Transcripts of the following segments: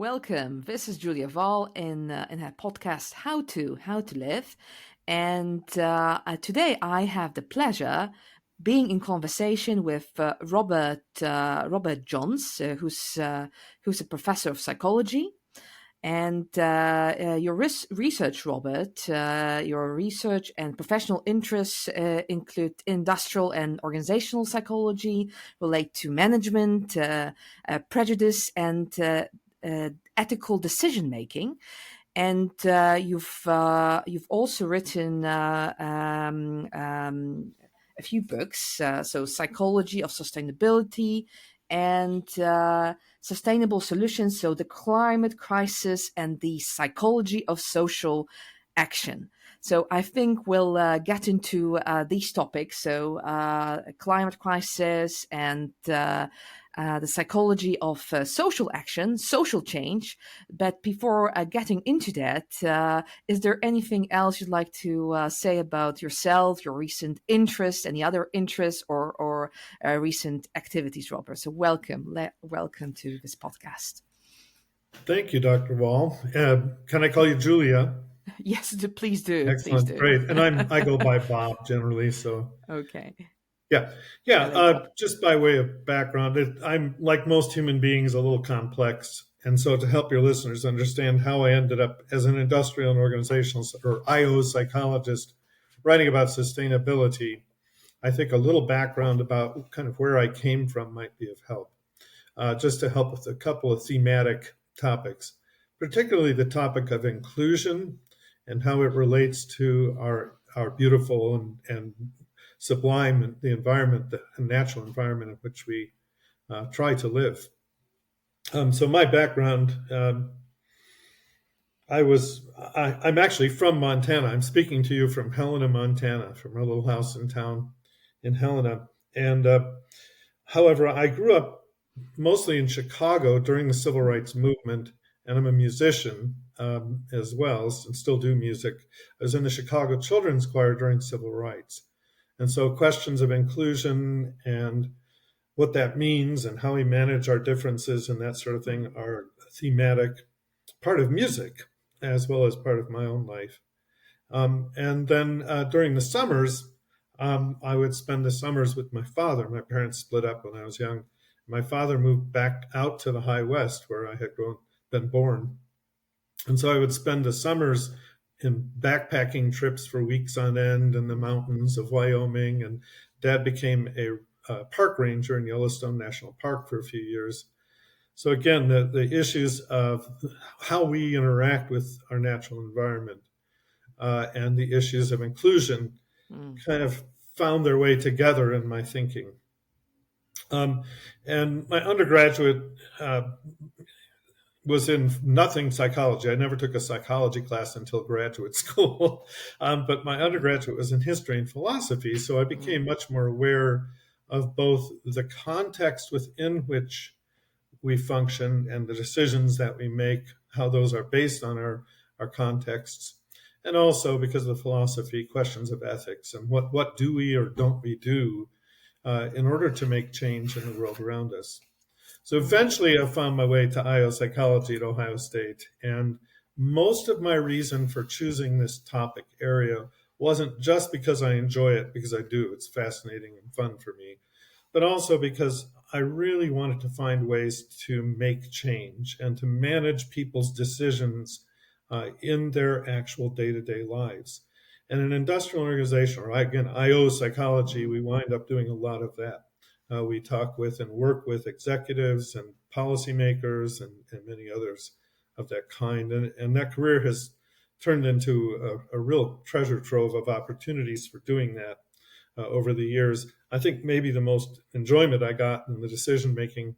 Welcome. This is Julia Wahl in her podcast How to Live, and today I have the pleasure being in conversation with Robert Johns, who's a professor of psychology. And your research, Robert, your research and professional interests include industrial and organizational psychology, relate to management, prejudice, and ethical decision making. And you've also written a few books, so Psychology of Sustainability and Sustainable Solutions, so the climate crisis and the psychology of social action. So I think we'll get into these topics, so climate crisis and the psychology of social action, social change. But before getting into that, is there anything else you'd like to say about yourself, your recent interests, any other interests, or recent activities, Robert? So welcome to this podcast. Thank you, Dr. Wall. Can I call you Julia? Yes, please do. Please Excellent, do. great. And I go by Bob generally. So Okay. yeah, yeah. I like Bob. Just by way of background, I'm like most human beings, a little complex. And so to help your listeners understand how I ended up as an industrial and organizational or IO psychologist writing about sustainability, I think a little background about kind of where I came from might be of help. Just to help with a couple of thematic topics, particularly the topic of inclusion and how it relates to our beautiful and sublime the environment, the natural environment in which we try to live. So my background, I'm actually from Montana. I'm speaking to you from Helena, Montana, from our little house in town in Helena. And however, I grew up mostly in Chicago during the civil rights movement, and I'm a musician as well, and still do music. I was in the Chicago Children's Choir during civil rights. And so questions of inclusion and what that means and how we manage our differences and that sort of thing are a thematic part of music as well as part of my own life. And then during the summers, I would spend the summers with my father. My parents split up when I was young. My father moved back out to the high west where I had been born. And so I would spend the summers in backpacking trips for weeks on end in the mountains of Wyoming. And Dad became a park ranger in Yellowstone National Park for a few years. So again, the issues of how we interact with our natural environment and the issues of inclusion kind of found their way together in my thinking. And my undergraduate was in nothing psychology. I never took a psychology class until graduate school, but my undergraduate was in history and philosophy. So I became much more aware of both the context within which we function and the decisions that we make, how those are based on our contexts. And also, because of philosophy, questions of ethics and what do we or don't we do in order to make change in the world around us. So eventually I found my way to IO psychology at Ohio State. And most of my reason for choosing this topic area wasn't just because I enjoy it, because I do. It's fascinating and fun for me, but also because I really wanted to find ways to make change and to manage people's decisions in their actual day-to-day lives. And in industrial organization, or again, IO psychology, we wind up doing a lot of that. We talk with and work with executives and policymakers and many others of that kind. And that career has turned into a real treasure trove of opportunities for doing that over the years. I think maybe the most enjoyment I got in the decision-making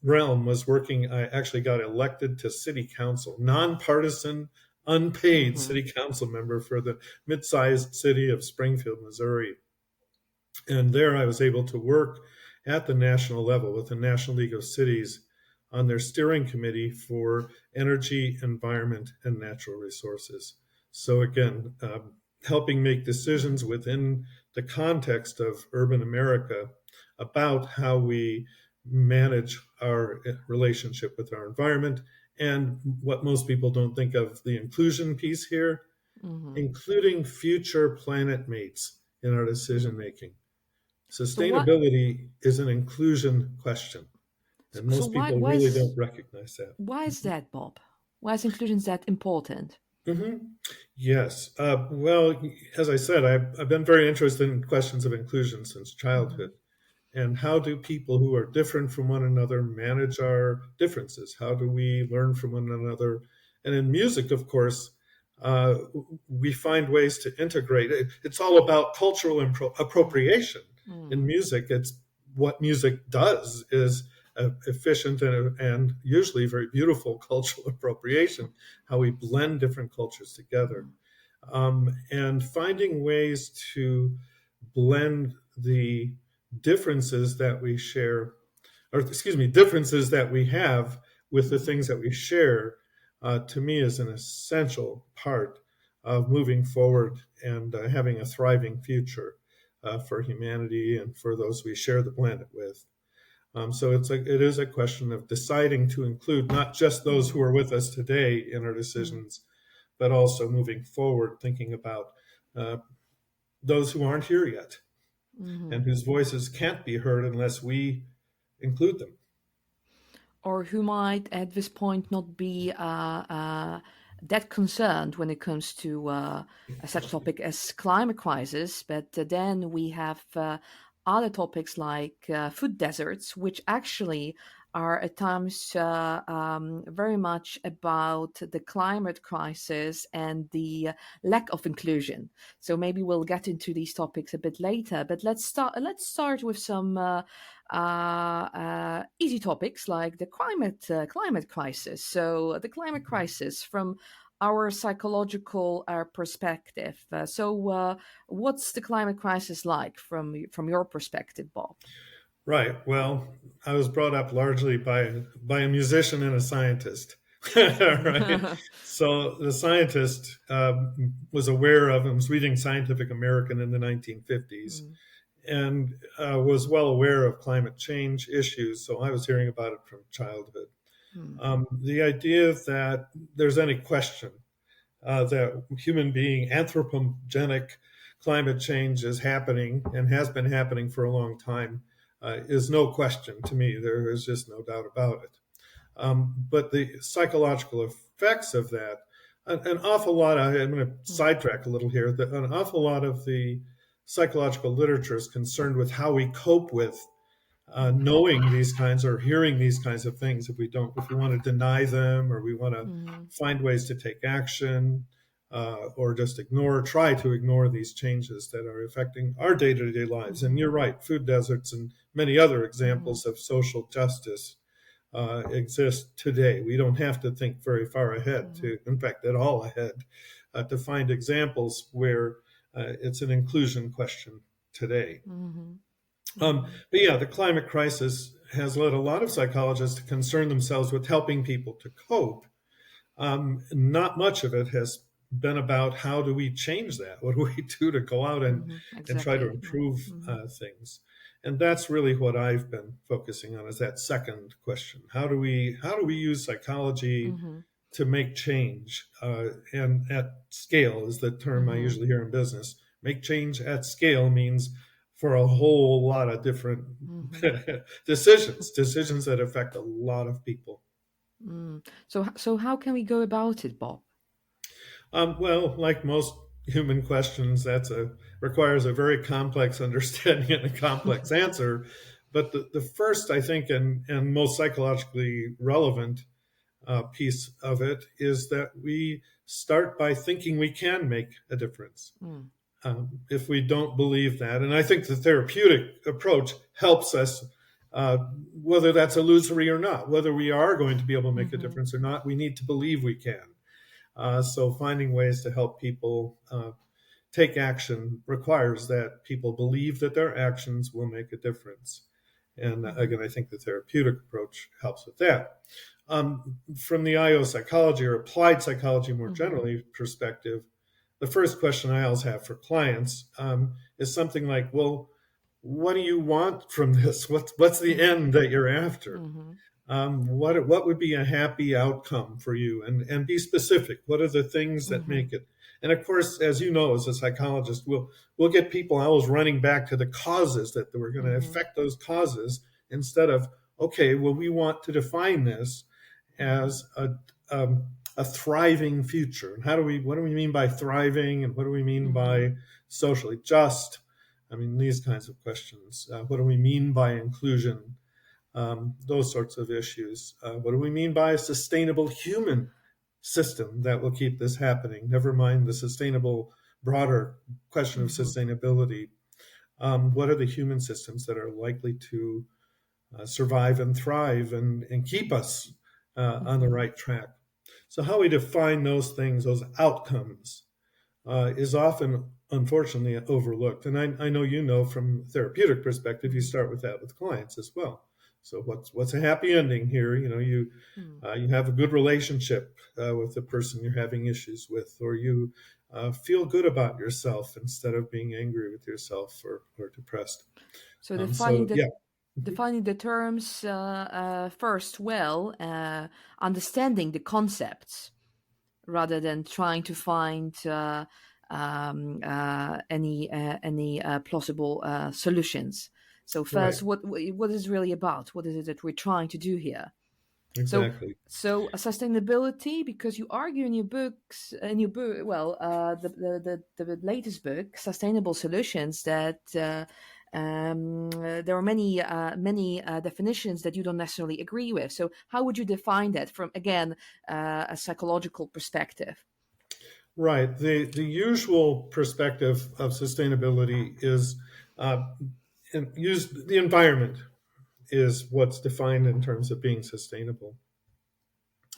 realm was working. I actually got elected to city council, nonpartisan, unpaid city council member for the mid-sized city of Springfield, Missouri. And there I was able to work at the national level with the National League of Cities on their steering committee for energy, environment, and natural resources. So again, helping make decisions within the context of urban America about how we manage our relationship with our environment. And what most people don't think of, the inclusion piece here, Mm-hmm. including future planet mates in our decision Mm. making. So what? Sustainability is an inclusion question, and So most why people really don't recognize that. why is that, Bob? Why is inclusion that important? Hmm. Yes. Well, as I said, I've been very interested in questions of inclusion since Mm-hmm. childhood. And how do people who are different from one another manage our differences? How do we learn from one another? And in music, of course, uh, we find ways to integrate. It's all about cultural Mm-hmm. appropriation. In music, it's what music does is efficient and usually very beautiful cultural appropriation, how we blend different cultures together, and finding ways to blend the differences that we share, or excuse me, differences that we have with the Mm-hmm. things that we share, to me is an essential part of moving forward and having a thriving future for humanity and for those we share the planet with. So it is a question of deciding to include not just those who Mm-hmm. are with us today in our decisions, but also moving forward, thinking about uh, those who aren't here yet Mm-hmm. and whose voices can't be heard unless we include them. Or who might at this point not be that concerned when it comes to such topic as climate crisis, but then we have other topics like food deserts, which actually are at times very much about the climate crisis and the lack of inclusion. So maybe we'll get into these topics a bit later. But let's start with some easy topics like the climate crisis. So the climate crisis from our psychological perspective. What's the climate crisis like from your perspective, Bob? Right. Well, I was brought up largely by a musician and a scientist. Right. So the scientist was aware of and was reading Scientific American in the 1950s Mm, and was well aware of climate change issues. So I was hearing about it from childhood. mm, The idea that there's any question that human being anthropogenic climate change is happening and has been happening for a long time is no question to me. There is just no doubt about it. But the psychological effects of that, an awful lot, I'm going to mm, sidetrack a little here, that an awful lot of the psychological literature is concerned with how we cope with knowing these kinds or hearing these kinds of things. If we want to deny them or we want to mm, find ways to take action, or just try to ignore these changes that are affecting our day-to-day lives. And mm, you're right, food deserts and many other mm, examples of social justice exist today. We don't have to think very far ahead mm, to, in fact, at all ahead, to find examples where it's an inclusion question today. mm, But yeah, the climate crisis has led a lot of psychologists to concern themselves with helping people to cope. Not much of it has been about how do we change that? What do we do to go out and try to exactly. improve things? And that's really what I've been focusing on is that second question. How do we use psychology Mm-hmm. to make change? And at scale is the term I Mm-hmm. usually hear in business. Make change at scale means for a whole lot of different Mm-hmm. decisions that affect a lot of people. So how can we go about it, Bob? Well, like most human questions, requires a very complex understanding and a complex answer. But the first, I think, and most psychologically relevant piece of it is that we start by thinking we can make a difference. Mm, If we don't believe that, and I think the therapeutic approach helps us, uh, whether that's illusory or not, whether we are going to be able to make a mm-hmm. difference or not, we need to believe we can. So finding ways to help people take action requires that people believe that their actions will make a difference. And Mm-hmm. again, I think the therapeutic approach helps with that. From the IO psychology or applied psychology more Mm-hmm. generally perspective, the first question I always have for clients is something like, well, what do you want from this? What's the Mm-hmm. end that you're after? Mm-hmm. What would be a happy outcome for you? And be specific. What are the things that Mm-hmm. make it? And of course, as you know, as a psychologist, we'll get people always running back to the causes that we're going to Mm-hmm. affect those causes instead of, okay, well, we want to define this as a thriving future. And what do we mean by thriving? And what do we mean Mm-hmm. by socially just? I mean, these kinds of questions. What do we mean by inclusion? Those sorts of issues. What do we mean by a sustainable human system that will keep this happening? Never mind the sustainable, broader question of Mm-hmm. sustainability. What are the human systems that are likely to survive and thrive and keep us on the Mm-hmm. right track? So, how we define those things, those outcomes, is often, unfortunately, overlooked. And I know you know from therapeutic perspective, you Mm-hmm. start with that with clients as well. So what's a happy ending here? You know, you have a good relationship with the person you're having issues with, or you feel good about yourself instead of being angry with yourself or depressed. So So yeah. defining the terms first well, understanding the concepts rather than trying to find any plausible solutions. So Right. first, what is it really about? What is it that we're trying to do here? So, Exactly. sustainability, because you argue in your books, in your book, well, the latest book, Sustainable Solutions, that there are many definitions that you don't necessarily agree with. So, how would you define that from again a psychological perspective? Right. The usual perspective of sustainability is uh, use the environment is what's defined in terms of being sustainable.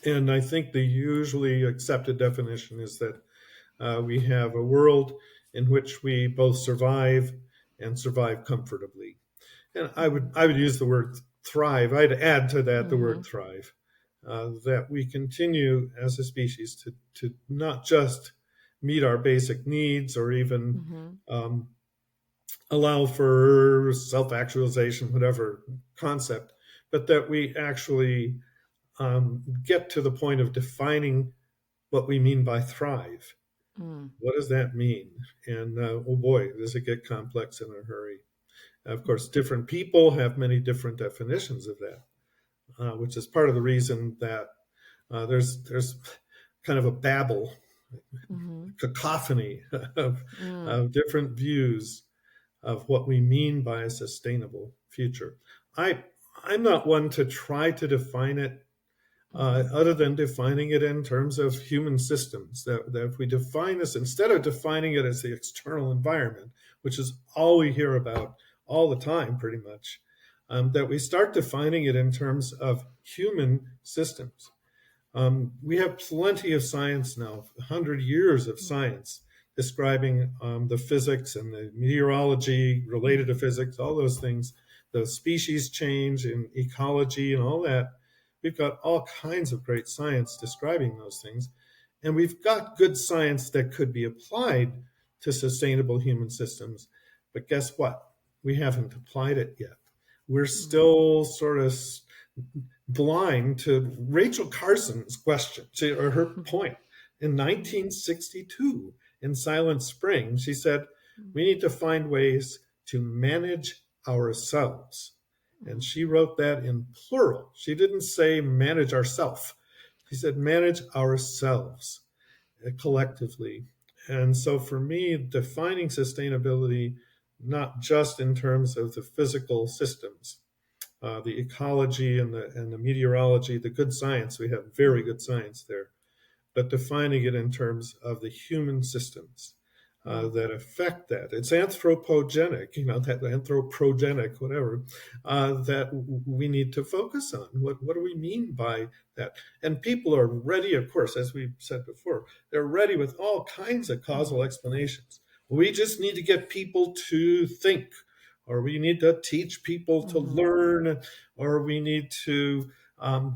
And I think the usually accepted definition is that we have a world in which we both survive and survive comfortably. And Mm-hmm. I would use the word thrive. I'd add to that the Mm-hmm. word thrive. That we continue as a species to not just meet our basic needs or even Mm-hmm. um, allow for self actualization, whatever concept, but that we actually get to the point of defining what we mean by thrive. Mm-hmm. What does that mean? And oh boy, does it get complex in a hurry. Of course, different people have many different definitions of that, which is part of the reason that there's kind of a babble, Mm-hmm. cacophony Mm-hmm. of different views of what we mean by a sustainable future. I I'm not one to try to define it Mm-hmm. other than defining it in terms of human systems. That if we define this, instead of defining it as the external environment, which is all we hear about all the time, pretty much, that we start defining it in terms of human systems. We have plenty of science now, 100 years of science describing the physics and the meteorology related to Mm-hmm. physics, all those things, the species change in ecology and all that. We've got all kinds of great science describing those things. And we've got good science that could be applied to sustainable human systems. But guess what? We haven't applied it yet. We're Mm-hmm. still sort of blind to Rachel Carson's question, or her point. In Mm-hmm. 1962, in Silent Spring, she said, we need to find ways to manage ourselves. And she wrote that in plural. She didn't say manage ourself. She said manage ourselves collectively. And so for me, defining sustainability, not just in terms of the physical systems, the ecology and the meteorology, the good science. We have very Mm-hmm. good science there, but defining it in terms of the human systems that affect that. It's anthropogenic, that anthropogenic, whatever, that we need to focus on. What do we mean by that? And people are ready, of course, as we said before, they're ready with all kinds of causal Mm-hmm. explanations. We just need to get people to think, or we need to teach people to Mm-hmm. learn, or we need to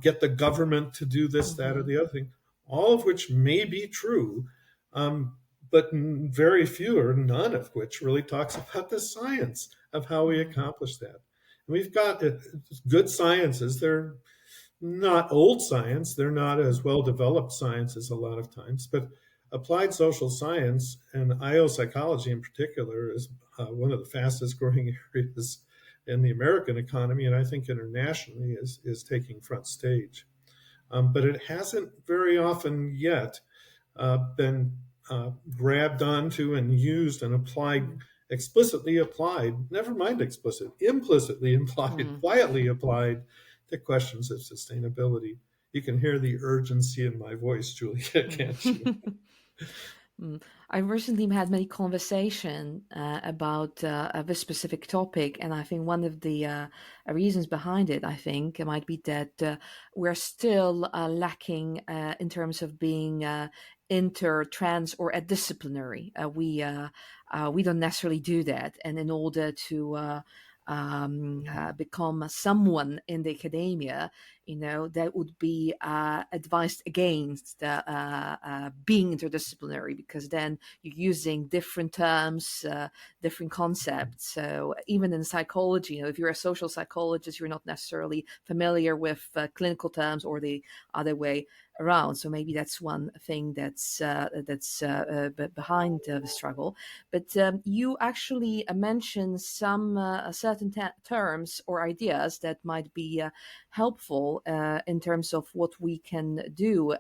get the government to do this, that, or Mm-hmm. the other thing, all of which may be true. Um, but very few or none of which really talks about the science of how we Mm, accomplish that. And we've got good sciences. They're not old science. They're not as well developed sciences a lot of times, but applied social science and IO psychology in particular is one of the fastest growing areas in the American economy, and I think internationally is taking front stage. But it hasn't very often yet been grabbed onto and used and applied, mm, explicitly applied, never mind explicit, implicitly implied, mm. quietly applied to questions of sustainability. You can hear the urgency in my voice, Julia, can't you? Mm. Mm. I recently had many conversation about this specific topic, and I think one of the reasons behind it, I think, it might be that we're still lacking in terms of being inter, trans, or disciplinary. We don't necessarily do that, and in order to become someone in the academia, that would be advised against being interdisciplinary, because then you're using different terms, different concepts. So even in psychology, if you're a social psychologist, you're not necessarily familiar with clinical terms or the other way around. So maybe that's one thing that's behind the struggle. But you actually mentioned some certain terms or ideas that might be helpful in terms of what we can do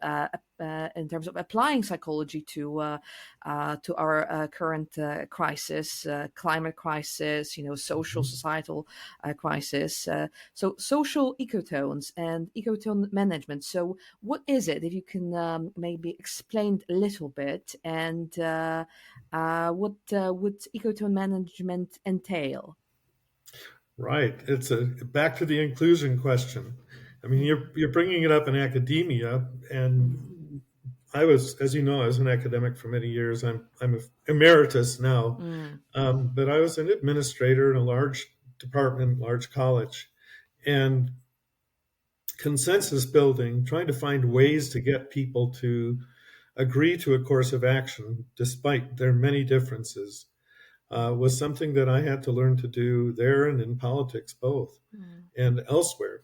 in terms of applying psychology to our current crisis, climate crisis, social societal crisis. So social ecotones and ecotone management. So what is it? If you can maybe explain a little bit, and what would ecotone management entail? Right. It's a back to the inclusion question. I mean, Mm, you're bringing it up in academia, mm, and I was, as you know, I was an academic for many years. I'm a emeritus now, mm, but I was an administrator in a large department, large college, and consensus building, trying to find ways to get people to agree to a course of action despite their many differences, was something that I had to learn to do there and in politics both, mm, and elsewhere.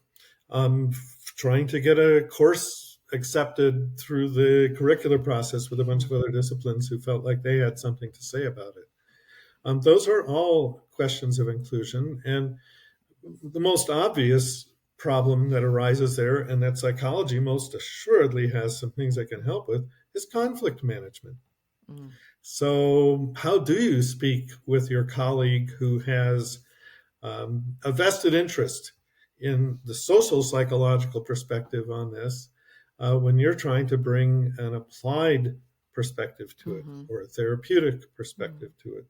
Trying to get a course accepted through the curricular process with a bunch of mm, other disciplines who felt like they had something to say about it. Those are all questions of inclusion. And the most obvious problem that arises there, and that psychology most assuredly has some things that can help with, is conflict management. mm, So, how do you speak with your colleague who has a vested interest in the social psychological perspective on this when you're trying to bring an applied perspective to it mhm, or a therapeutic mm, perspective to it?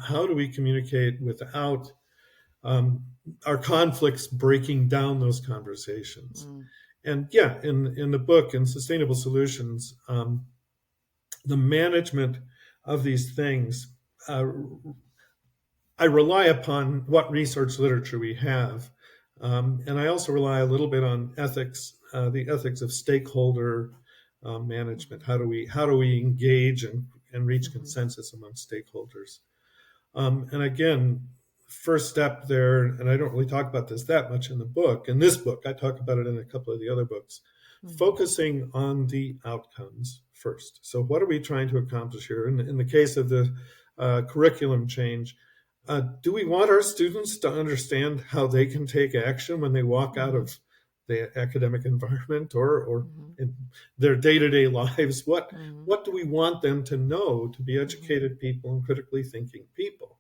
How do we communicate without um, our conflicts breaking down those conversations? mm, And yeah, in the book, in Sustainable Solutions, the management of these things, uh, I rely upon what research literature we have. And I also rely a little bit on ethics, the ethics of stakeholder management. mhm, How do we engage and reach mhm, consensus among stakeholders? And again, first step there, and I don't really talk about this that much in the book. In this book, I talk about it in a couple of the other books, mhm, focusing on the outcomes first. So, what are we trying to accomplish here? In the case of the curriculum change, do we want our students to understand how they can take action when they walk out mhm, of the academic environment or mhm, in their day-to-day lives? What mhm, what do we want them to know to be mhm, educated people and critically thinking people?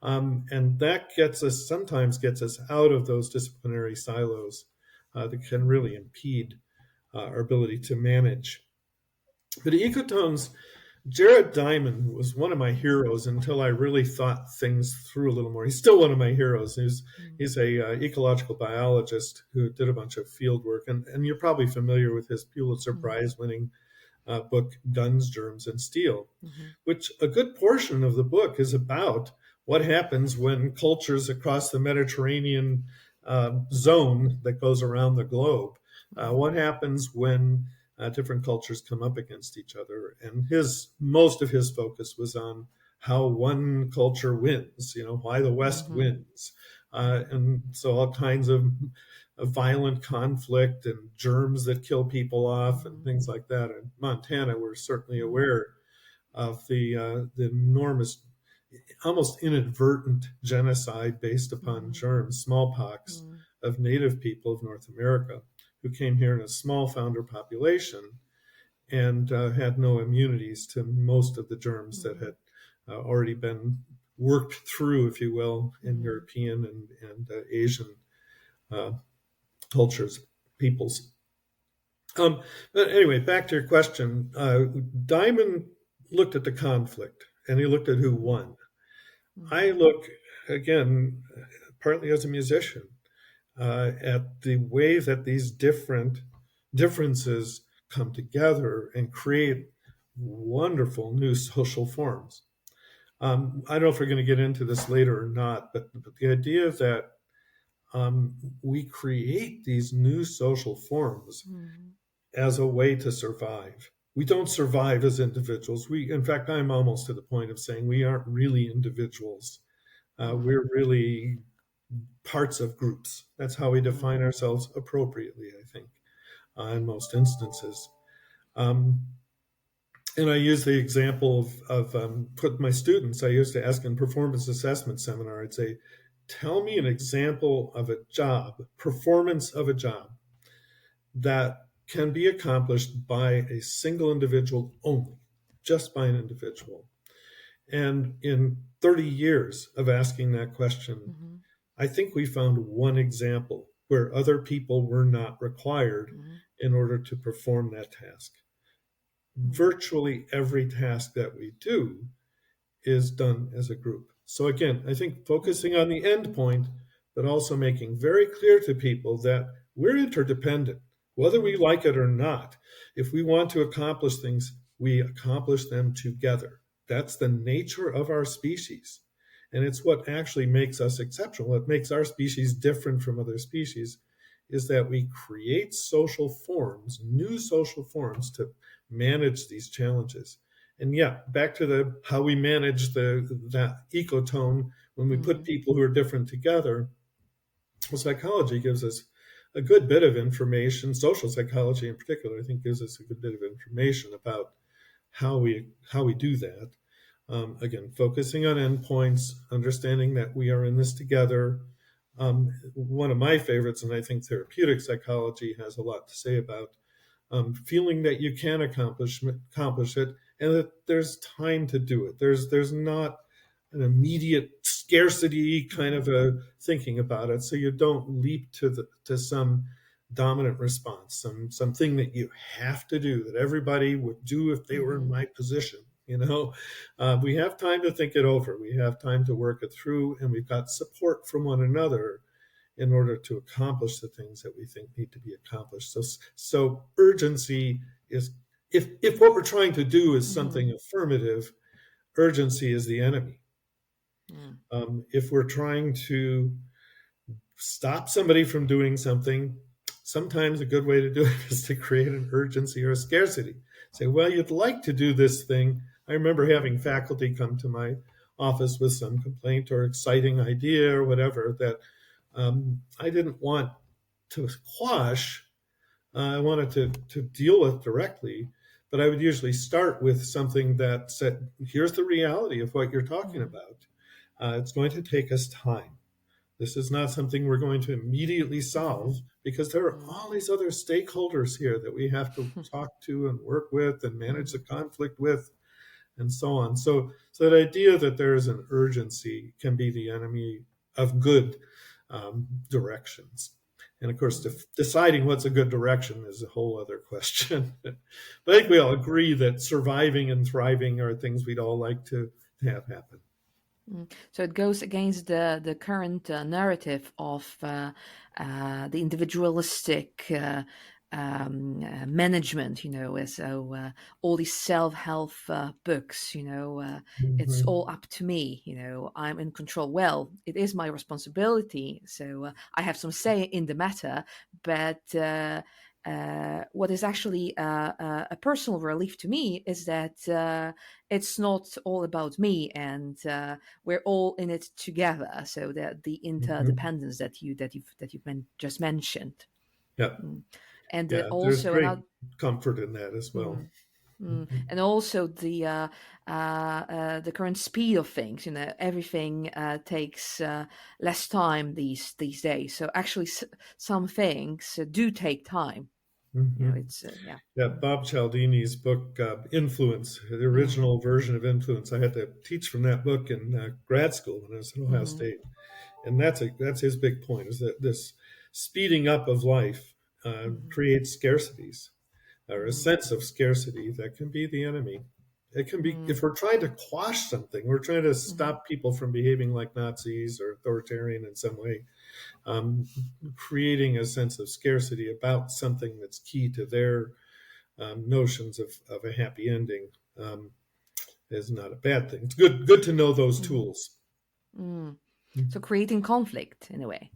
And that sometimes gets us out of those disciplinary silos that can mhm, really impede our ability to manage. But ecotones, Jared Diamond was one of my heroes until I really thought things through a little more. He's still one of my heroes. mhm, He's a ecological biologist who did a bunch of field work, and you're probably familiar with his Pulitzer mhm, Prize winning book, Guns, Germs, and Steel, mhm, which a good portion of the book is about what happens when cultures across the Mediterranean zone that goes around the globe, mhm, what happens when different cultures come up against each other. And most of his focus was on how one culture wins, why the West Mm-hmm. wins. And so all kinds of violent conflict and germs that kill people off and Mm-hmm. things like that. In Montana, we're certainly Mm-hmm. aware of the enormous, almost inadvertent genocide based upon Mm-hmm. germs, smallpox, of native people of North America who came here in a small founder population and had no immunities to most of the germs that Mm-hmm. had already been worked through, if you will, in Mm-hmm. European and Asian uh, cultures, peoples. But anyway, back to your question. Diamond looked at the conflict and he looked at who Mm-hmm. won. I Mm-hmm. look, again, partly as a musician, at the way that these differences come together and Mm-hmm. create wonderful new social forms. I don't know if we're going to get into this later or not, but the idea that we create these new social forms Mm-hmm. as a way to survive. We don't survive as individuals. In fact, I'm almost to the point of saying we aren't really individuals. Mm-hmm. We're really parts of groups. That's how we define ourselves appropriately, I think, in most instances. Um, and I use the example of put my students, I used to ask in performance assessment seminar, I'd say, tell me an example of a job, performance of a job that can be accomplished by a single individual only, just by an individual. And in 30 years of asking that question, Mm-hmm. I think we found one example where other people were not required Mm-hmm. in order to perform that task. Virtually every task that we do is done as a group. So again, I think Mm-hmm. focusing on the end point, but also making very clear to people that we're interdependent, whether we Mm-hmm. like it or not. If we want to accomplish things, we accomplish them together. That's the nature of our species. And it's what actually makes us exceptional. What makes our species different from other species is that we create social forms, new social forms to manage these challenges. And yeah, back to the how we manage that ecotone when we put Mm-hmm. people who are different together. Well, psychology gives us a good bit of information. Social psychology, in particular, I think, gives us a good bit of information about how we do that. Again, focusing on endpoints, understanding that we are in this together. One of my favorites, and I think therapeutic psychology has a lot to say about feeling that you can accomplish it, and that there's time to do it. There's not an immediate scarcity kind Mm-hmm. of a thinking about it, so you don't leap to some dominant response, something that you have to do that everybody would do if they were in Mm-hmm. my position. We have time to think it over. We have time to work it through, and we've got support from one another in order to accomplish the things that we think need to be accomplished. So urgency is, if what we're trying to do is Mm-hmm. something affirmative, urgency is the enemy. If we're trying to stop somebody from doing something, sometimes a good way to do it is to create an urgency or a scarcity. Say, well, you'd like to do this thing. I remember Mm-hmm. having faculty come to my office with some complaint or exciting idea or whatever that I didn't want to quash. I wanted to deal with directly, but I would usually start with something that said, here's the reality of what you're talking Mm-hmm. about. It's going to take us time. This is not something we're going to immediately Mm-hmm. solve because there are all these other stakeholders here that we have to talk to and work with and manage the Mm-hmm. conflict with and so on. So that idea that there is an urgency can be the enemy of good directions. And of course, deciding what's a good direction is a whole other question. But I think we all agree that surviving and thriving are things we'd all like to have happen. So it goes against the current narrative of the individualistic management, so all these self-help books, it's Mhm. all up to me, I'm in control. Well, it is my responsibility, so I have some say in the matter, but what is actually a personal relief to me is that it's not all about me, and we're all in it together. So that the Mhm. interdependence that you've just mentioned, Yeah, mm. and yeah. There's also great another. comfort in that as well. Mm, mm. Mhm. And also the current speed of things. Everything takes less time these days. So actually, some things do take time. Mhm. It's yeah. Yeah, Mm, Bob Cialdini's book, Influence, the mm, original version of Influence. I had to teach from that book in grad school when I was at Ohio mhm, State, and that's his big point: is that this speeding up of life mhm, creates scarcities, or a mhm, sense of scarcity that can be the enemy. It can be, mhm, if we're trying to quash something, we're trying to mhm, stop people from behaving like Nazis or authoritarian in some way, um, creating a sense of scarcity about something that's key to their notions of a happy ending um, is not a bad thing. It's good to know those mhm, tools. mm. So Mhm. creating conflict in a way.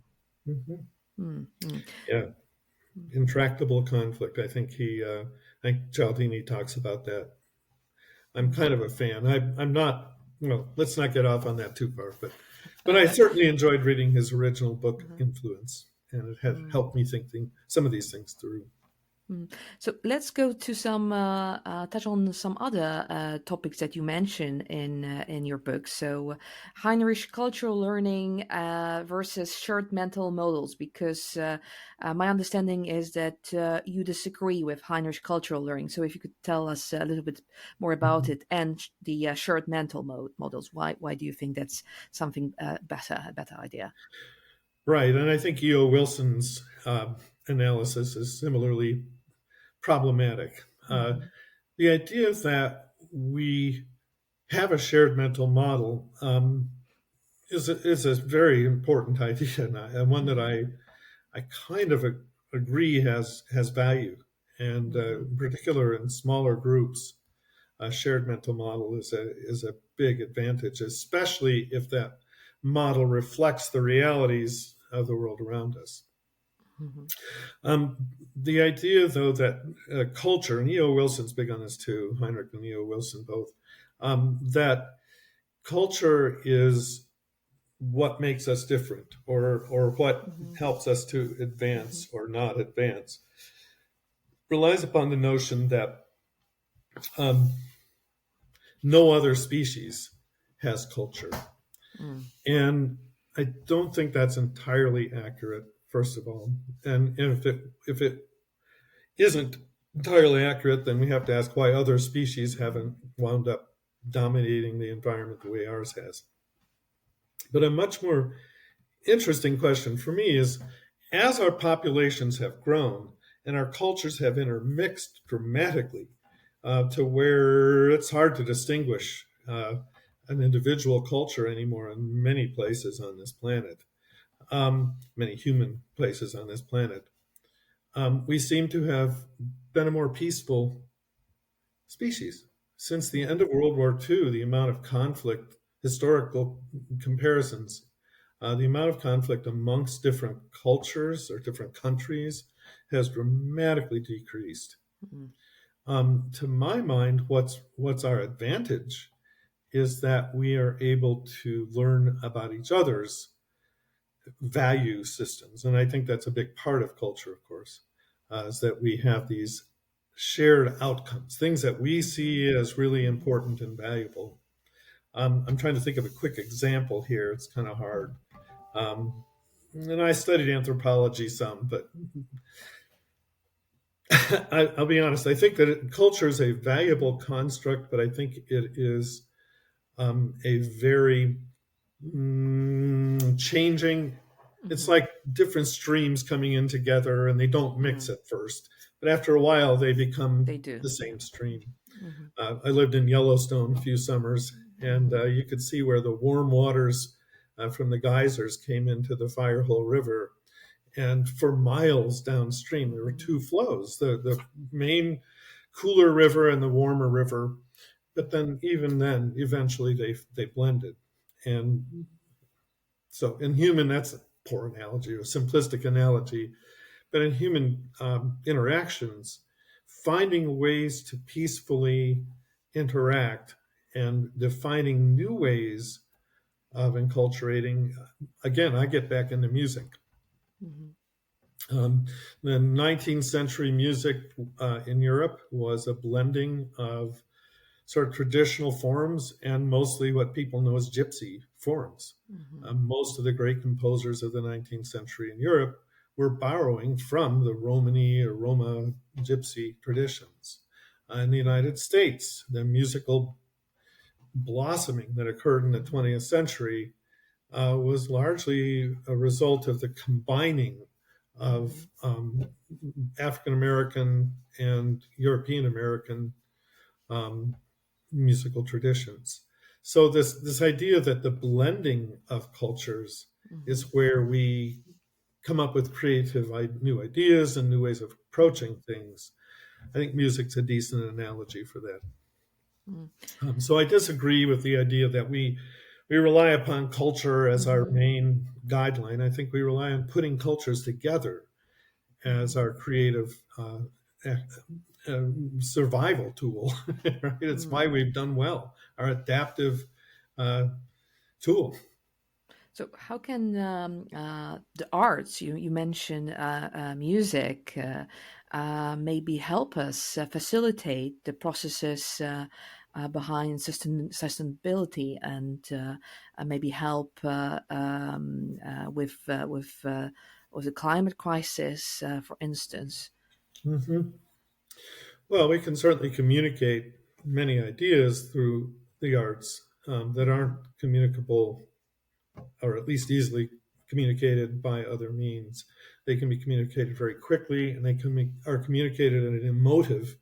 Mhm. Mm, mm, Yeah, intractable conflict. I think Cialdini talks about that. I'm mm, kind of a fan. I'm not. Well, let's not get off on that too far. But I certainly enjoyed reading his original book, mhm, Influence, and it had mm. helped me think some of these things through. Mm. So let's go to some touch on some other topics that you mention in your book. So Heinrich cultural learning versus shared mental models, because my understanding is that you disagree with Heinrich cultural learning. So if you could tell us a little bit more about Mhm. it and the shared mental models, why do you think that's something a better idea? Right, and I think E.O. Wilson's analysis is similarly problematic. Mm-hmm, The idea that we have a shared mental model is a very important idea, and one that mm-hmm, I kind of agree has value, and mm-hmm, in particular in smaller groups, a shared mental model is a big advantage, especially if that model reflects the realities of the world around us. mm-hmm, Um, the idea, though, that culture, and E.O. Wilson's big on this too, Heinrich and E.O. Wilson both, that culture is what makes us different, or what mm-hmm, helps us to mm-hmm, advance or not advance, relies upon the notion that um, no other species has culture. mm-hmm, And I don't think that's entirely accurate, first of all. And if it isn't entirely accurate, then we have to ask why other species haven't wound up dominating the environment the way ours has. But a much more interesting question for me is, as our populations have grown and our cultures have intermixed dramatically to where it's hard to distinguish an individual culture anymore in many places on this planet, many human places on this planet, we seem to have been a more peaceful species. Since the end mm-hmm. of World War II, the amount of conflict, historical comparisons, the amount of conflict amongst different cultures or different countries has dramatically decreased. Mm, To my mind, what's our advantage is that we are able to learn about each other's value systems, and I think that's a big part of culture, of course, is that we have these shared outcomes, things that we mhm, see as really mhm, important and valuable. I'm trying to think of a quick example here. It's kind of hard. mhm, Um, and I studied anthropology some, but I'll be honest. I think that culture is a valuable construct, but I think it is a very changing. It's mhm. like different streams coming in together, and they don't mix Mm, at first, but after a while, they become they do, the yeah. same stream. Mhm, I lived in Yellowstone a few summers, and mhm, you could see where the warm waters from the geysers came into the Firehole River. And for miles downstream, there were mhm, two flows, the main cooler river and the warmer river. But then, even then, eventually they blended. And so in human, that's a poor analogy, a simplistic analogy. but in human interactions, finding ways to peacefully interact and defining new ways of enculturating. Again, I get back into music. Mhm. Um, the 19th century music in Europe was a blending of sort of traditional forms and mostly what people know as gypsy forms. Mhm. Most of the great composers of the 19th century in Europe were borrowing from the Romany or Roma gypsy traditions. In the United States, the musical blossoming that occurred in the Mhm. 20th century was largely a result of the combining of Mhm. African American and European American um, musical traditions. So this idea that the blending of cultures Mhm. is where we come up with creative new ideas and new ways of Mhm. approaching things. I think music's a decent analogy for that. Mhm. So I disagree with the idea that we rely upon culture as our Mhm. main guideline. I think we rely on putting cultures together as Mhm. our creative uh, survival tool. Right? It's why Mhm. we've done well. Our adaptive uh, tool. So, how can the arts you mentioned music maybe help us facilitate the processes behind sustainability and maybe help with the climate crisis, for instance? Hmm. Well, we can certainly communicate many ideas through the arts that aren't Mhm. communicable or at least easily communicated by other means. They can be communicated very quickly and are communicated at an emotive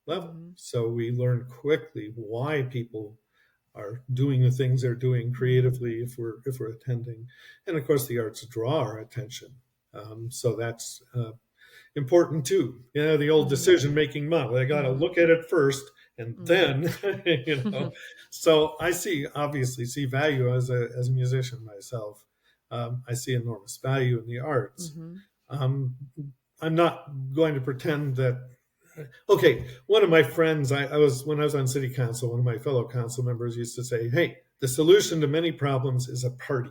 level. Mhm. So we learn quickly why people are doing the things they're doing Mhm. creatively if we're attending, and of course the arts draw our attention. So that's important too. You know, the old Mhm. decision making model. I got to Mhm. look at it first and Mhm. then, you know. So I obviously see value as a musician myself. I see enormous value in the arts. Mhm. Um, I'm not going to pretend that. Okay, one of my friends, I was when I was on city council, one of my fellow council members used to say, "Hey, the solution to many problems is a party."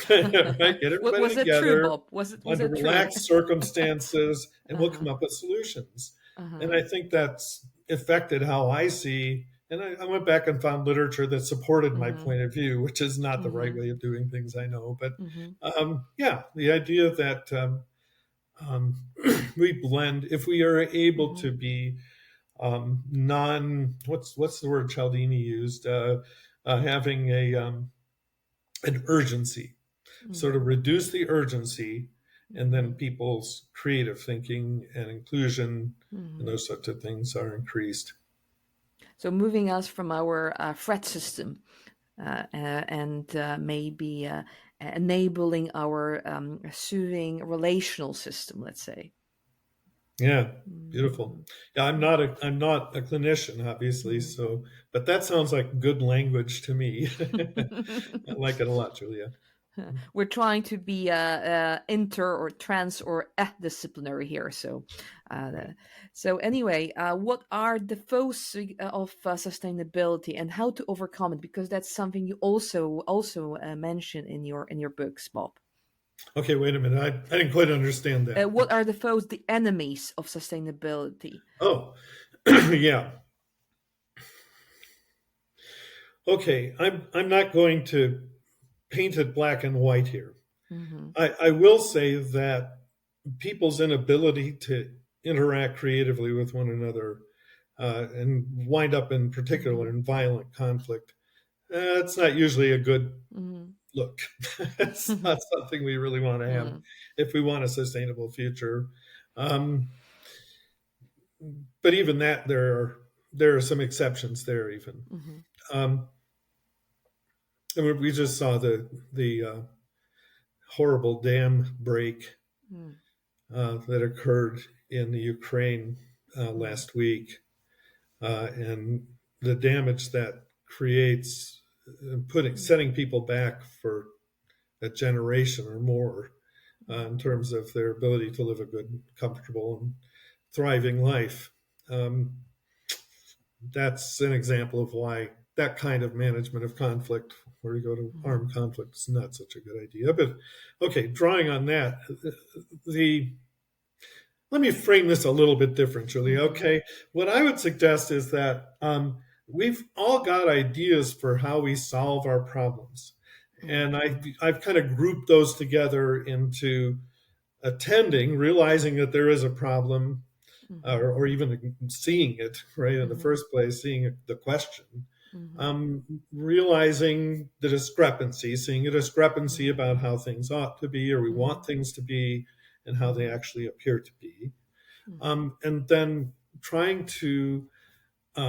Right? Get everybody Was it true, together Bob? Was under it true? relaxed circumstances, and we'll Uh-huh. come up with solutions. And Uh-huh. I think that's affected how I see. And I went back and found literature that supported my Mhm. point of view, which is not the right Mhm. way of doing things, I know. But Mhm. yeah, the idea that um, we blend, if we are able to Mhm. be non, what's the word Cialdini used, having an urgency, sort of Mhm. reduce the urgency, and then Mhm. people's creative thinking and inclusion and Mhm. those sorts of things are increased. So moving us from our threat system and maybe enabling our soothing relational system, let's say. Yeah, beautiful. Mhm. Yeah, I'm not a clinician, obviously, Mhm. so but that sounds like good language to me. I like it a lot, Julia. We're trying to be inter or trans or disciplinary here. Uh, so anyway, what are the foes of sustainability and how to overcome it? Because that's something you also mention in your books, Bob. Okay, wait a minute. I didn't quite understand that. What are the foes, the enemies of sustainability? Oh, yeah. Okay, I'm not going to paint it black and white here. Hmm. I will say that people's inability to interact creatively with one another and wind up in particular Hmm. in violent conflict, it's not usually a good Hmm. look. It's not something we really want to have Hmm. if we want a sustainable future. Um, but even that, there are some exceptions there. Even Hmm. um, and we just saw the horrible dam break that occurred in the Ukraine Hmm. last week, and the damage that creates, putting Hmm. setting people back for a generation or more. in terms of their ability to live a good, comfortable, and thriving life. Um, that's an example of why that kind of management of conflict, where you go to Mhm. armed conflict, is not such a good idea. But okay, drawing on that, the let me frame this a little bit different, Julia. Mhm. Okay, what I would suggest is that we've all got ideas for how we solve our problems, and I've kind of grouped those together into attending, realizing that there is a problem, Mhm. or even seeing it right in the Mhm. first place, seeing the question, Mhm. realizing the discrepancy, seeing a discrepancy Mhm. about how things ought to be or we want Mhm. things to be and how they Mhm. actually appear to be. Mhm. And then trying to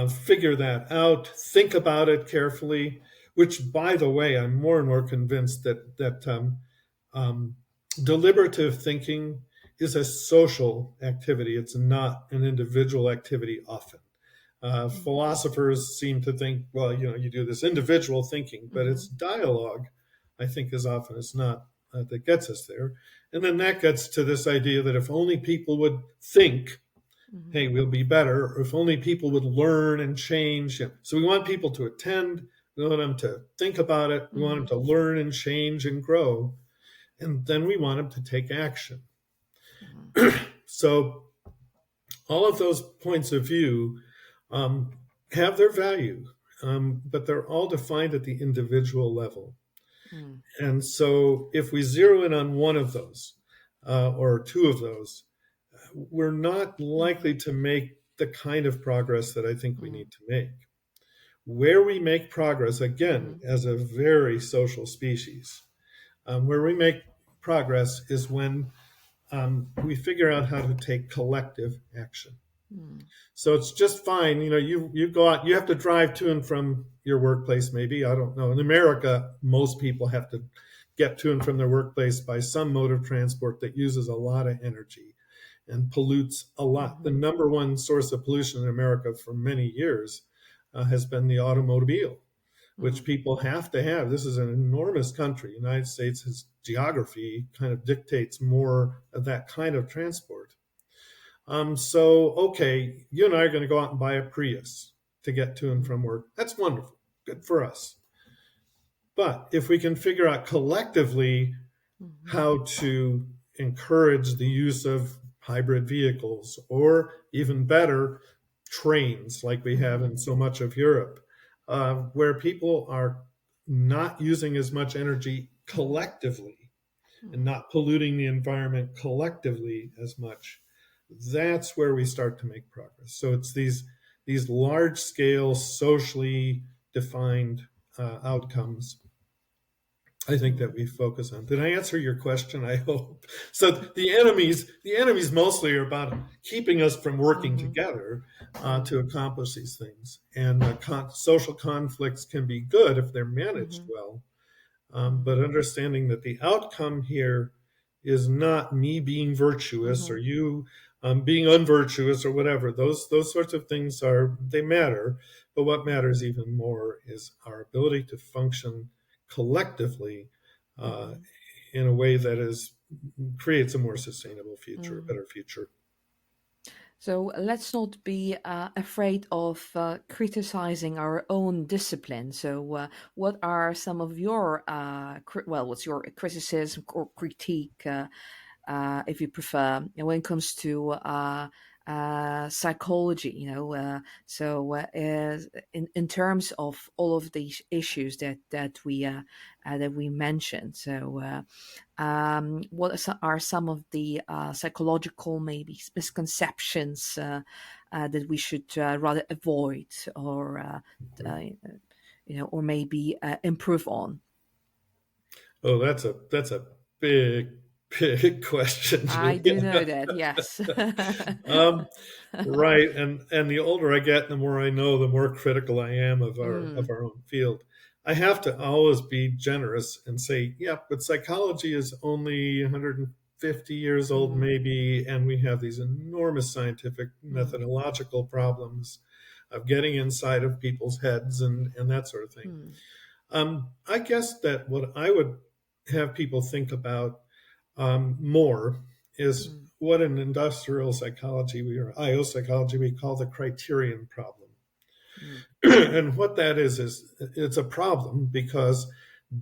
figure that out, think about it carefully. Which, by the way, I'm more and more convinced that um, deliberative thinking is a social activity. It's not an individual activity often. Mhm. Philosophers seem to think, well, you do this individual thinking, but it's Mhm. dialogue, I think, as often as not, that gets us there. And then that gets to this idea that if only people would think, hey, Mhm. we'll be better, if only people would learn and change. So we want people to attend, we want them to think about it, we want them Mhm. to learn and change and grow, and then we want them to take action. Mhm. So all of those points of view have their value, but they're all defined at the individual level. Mhm. And so if we zero in on one of those or two of those, we're not likely Mhm. to make the kind of progress that I think we Mhm. need to make. Where we make progress, again, Mhm. as a very social species, where we make progress is when we figure out how to take collective action. Mhm. So it's just fine. You go out, you have to drive to and from your workplace, maybe. I don't know. In America, most people have to get to and from their workplace by some mode of transport that uses a lot of energy and pollutes a lot. The Mhm. number one source of pollution in America for many years has been the automobile, which Mhm. people have to have. This is an enormous country. The United States' geography kind of dictates more of that kind of transport. So, okay, you and I are going to go out and buy a Prius to get to and Mhm. from work. That's wonderful. Good for us. But if we can figure out collectively Mhm. how to encourage the use of hybrid vehicles, or even better, trains like we have Mhm. in so much of Europe, where people are not using as much energy Mhm. collectively and Mhm. not polluting the environment collectively as much, that's where we start to make progress. So it's these large scale socially defined outcomes, I think, that Mhm. we focus on. Did I answer your question? I hope. So the enemies mostly are about keeping us from working Mhm. together Mhm. to accomplish these things. And social conflicts can be good if they're managed Mhm. well, Mhm. but understanding that the outcome here is not me being virtuous or Mhm. you being unvirtuous or whatever. Those sorts of things they matter, but what Mhm. matters even more is our ability to function collectively uh, Mhm. in a way that creates a more sustainable future, a Mhm. better future. So let's not be afraid of criticizing our own discipline. So, what are some of your what's your criticism or critique, if you prefer, when it comes to psychology? In terms of all of these issues that we mentioned. So. What are some of the psychological maybe misconceptions that we should rather avoid or uh, or maybe improve on? Oh, that's a big, big question, I do Julia. know that, yes. um, Right, and the older I get, the more I know, the more critical I am of our Mm, of our own field. I have to always be generous and say, yeah, but psychology is only 150 years old, mm, maybe, and we have these enormous scientific mm, methodological problems of getting inside of people's heads and that sort of thing. mm, I guess that what I would have people think about more is Mm, what in industrial psychology or IO psychology we call the criterion problem. mm, And what that is it's a problem because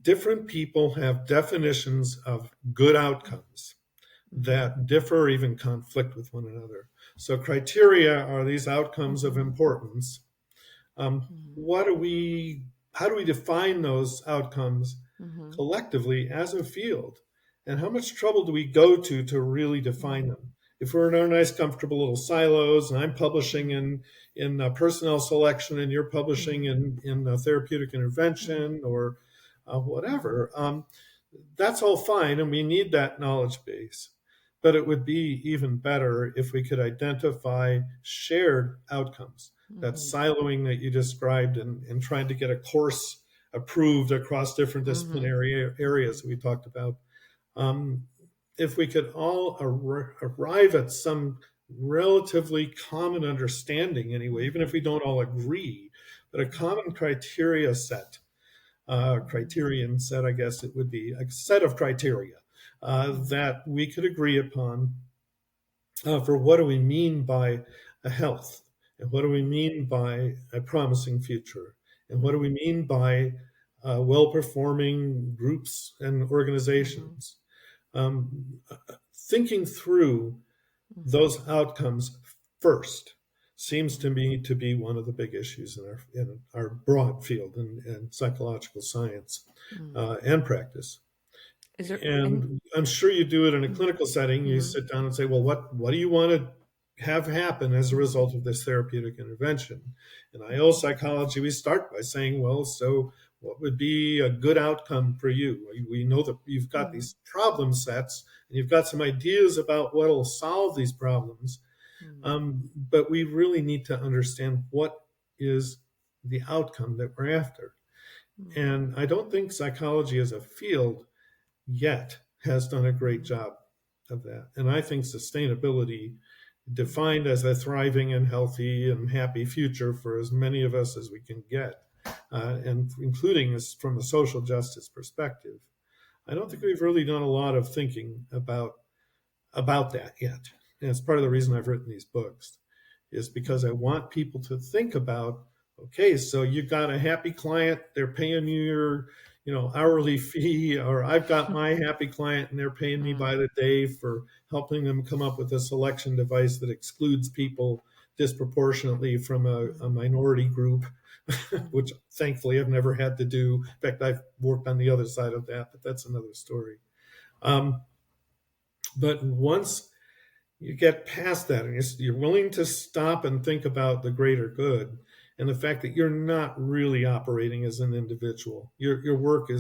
different people have definitions of good outcomes mhm, that differ or even conflict with one another. So criteria are these outcomes of mhm, importance. mhm, What do we how do we define those outcomes mhm, collectively as a field? And how much trouble do we go to really define mhm, them? If we're in our nice, comfortable little silos, and I'm publishing mhm, in personnel selection, and you're publishing mhm, in therapeutic mhm, intervention or mhm, whatever, that's all fine, and we need that knowledge base. But it would be even better if we could identify shared outcomes. That mhm, siloing that you described and trying to get a course approved across different mhm, disciplinary areas mhm, that we talked about. Um, if we could all arrive at some relatively common understanding, anyway, even if mhm, we don't all agree, but a mhm, common criteria set, mhm, criterion set, I guess it would be a set of criteria mhm, that we could agree upon for what do we mean by a health, and what do we mean by a promising future, and what do we mhm, mean by well performing groups and mhm, organizations. Um, Thinking through mhm, those outcomes first seems to mhm, me to be one of the big issues in our broad field in psychological science mhm. and practice. Is there any? And I'm sure you do it in a Mhm, clinical setting. You mhm, sit down and say, well, what do you want to have happen as a mhm, result of this therapeutic intervention? In IO mhm, psychology, we start by saying, well, so what would be a good outcome for you? We know that you've got mhm, these problem sets and you've got some ideas about what will solve these problems. mhm, But we really need to understand what is the outcome that we're after. mhm, And I don't think psychology as a field yet has done a great mhm, job of that. And I think sustainability, mhm, defined as a thriving and healthy and happy future for as many of us as we can get, and including as from a social justice perspective, I don't think mhm, we've really done a lot of thinking about that yet. And it's part of the reason I've written these books, is because I mhm, want people to think about, okay, so you got a happy client, they're paying you your, hourly mhm, fee, or I've got my happy client and they're paying me by mhm, the day for helping them come up with a selection device that excludes people disproportionately from a mhm, minority group, which mhm, thankfully I've never had to do. In fact, I've worked on the other side of that, but that's another story. Um, but once you get past that and you're willing to stop and think about the greater good and the fact that you're not really operating as an individual. Your work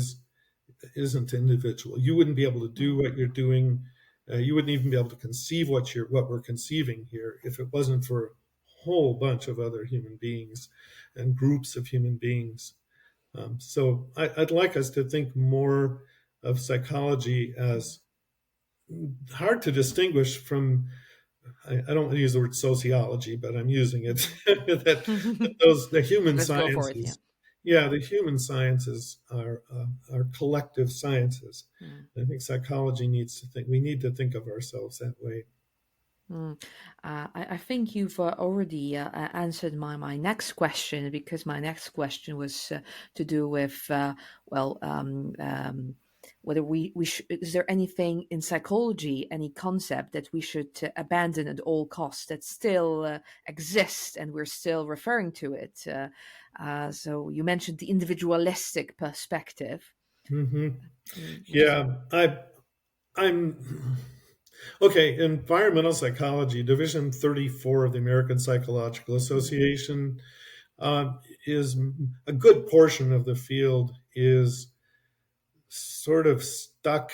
isn't individual. You wouldn't be able to do mhm, what you're doing. You wouldn't even be able to conceive what we're conceiving here if it wasn't for a whole bunch of other human beings and groups of human beings. So I'd like us to think more of psychology as hard to distinguish from, I don't use the word sociology, but I'm using it. mhm. That those the human Let's go for it. Yeah. sciences, yeah, the human sciences are collective sciences. Mm. I think psychology needs to think. We need to think of ourselves that way. Mm. I think you've already answered my next question because my next question was to do with well whether is there anything in psychology, any concept that we should abandon at all costs that still exists and we're still referring to it. So you mentioned the individualistic perspective. Hmm. What is? Yeah, I'm okay. Environmental psychology, Division 34 of the American Psychological Mm, Association, uh, is a good portion of the field is sort of stuck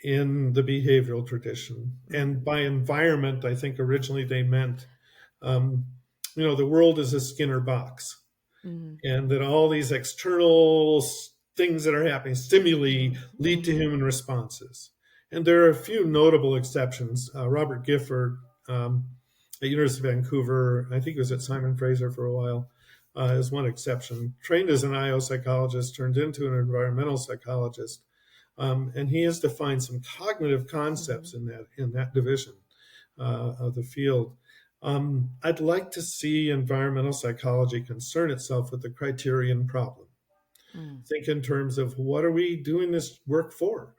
in the behavioral tradition. mm, And by environment, I think originally they meant, um, the world is a Skinner box, mm, and that all these external things that are happening, stimuli, mm, lead to mm, human responses. And there are a few notable exceptions. Robert Gifford at University of Vancouver, I think he was at mm, Simon Fraser for a while, is one exception. Trained as an IO psychologist, turned into an environmental psychologist, And he has defined some cognitive Mm-hmm. concepts in that division of the field. I'd like to see environmental psychology concern itself with the criterion problem. Think in terms of what are we doing this work for?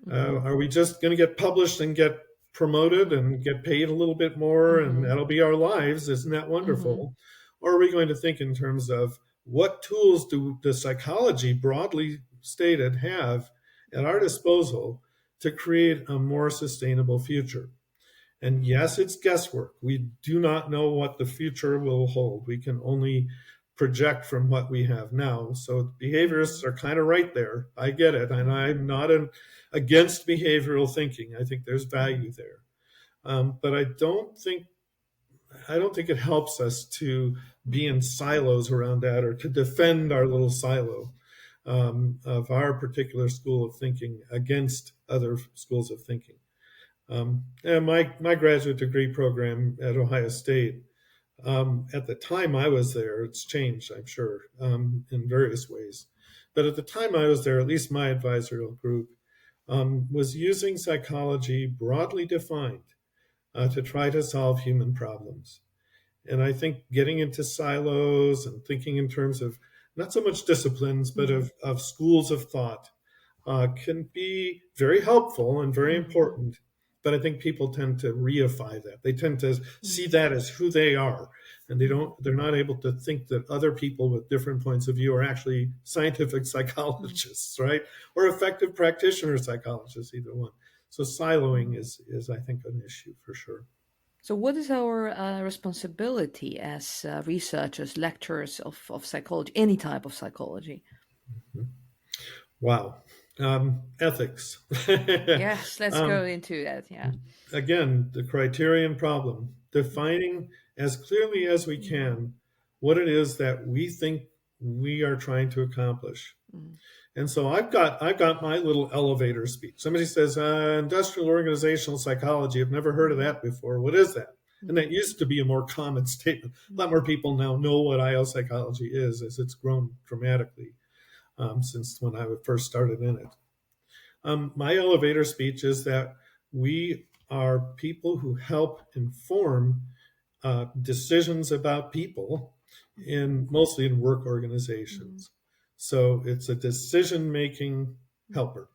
Mm-hmm. Are we just going to get published and get promoted and get paid a little bit more and Mm-hmm. that'll be our lives? Isn't that Mm-hmm. wonderful? Or are we going to think in terms of what tools do the psychology broadly stated have at our disposal to create a more sustainable future? And yes, it's guesswork. We do not know what the future will hold. We can only project from what we have now. So behaviorists Mm-hmm. are kind of right there. I get it. And Mm-hmm. I'm not against behavioral thinking. I think there's Mm-hmm. value there. But I don't think it helps us to be in silos around that or to defend our little silo of our particular school of thinking against other schools of thinking. And my graduate degree program at Ohio State, at the time I was there, it's changed, I'm sure, in various ways. But at the time I was there, at least my advisorial group was using psychology broadly defined to try to solve human problems. And I think getting into silos and thinking in terms of not so much disciplines, but Mm-hmm. of schools of thought can be very helpful and very Mm-hmm. important. But I think people tend to reify that. They tend to see that as who they are, and they're not able to think that other people with different points of view are actually scientific Mm-hmm. psychologists, right? Or effective practitioner psychologists, either one. So siloing Mm-hmm. is I think an issue for sure. So, what is our responsibility as researchers, lecturers of psychology, any type of psychology? Wow. Ethics. Yes, let's go um, into that. Yeah. Again, the criterion problem, defining as clearly as we Mm-hmm. can what it is that we think we are trying to accomplish. Mm-hmm. And so I've got my little elevator speech. Somebody says, industrial organizational psychology. I've never heard of that before. What is that? And that Mm-hmm. used to be a more common statement. A lot more people now know what IO psychology is as it's grown dramatically since when I first started in it. My elevator speech is that we are people who help inform decisions about people in mostly in work Mm-hmm. organizations. So it's a decision making helper.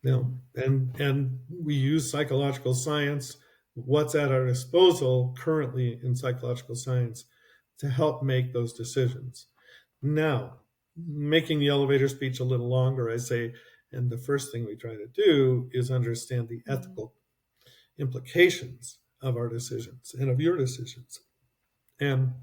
You know, Mm-hmm. and we use psychological science, what's at our disposal currently in psychological science to help make those decisions. Now, making the elevator speech a little longer, I say, and the first thing we try to do is understand the Mm-hmm. ethical implications of our decisions and of your decisions. And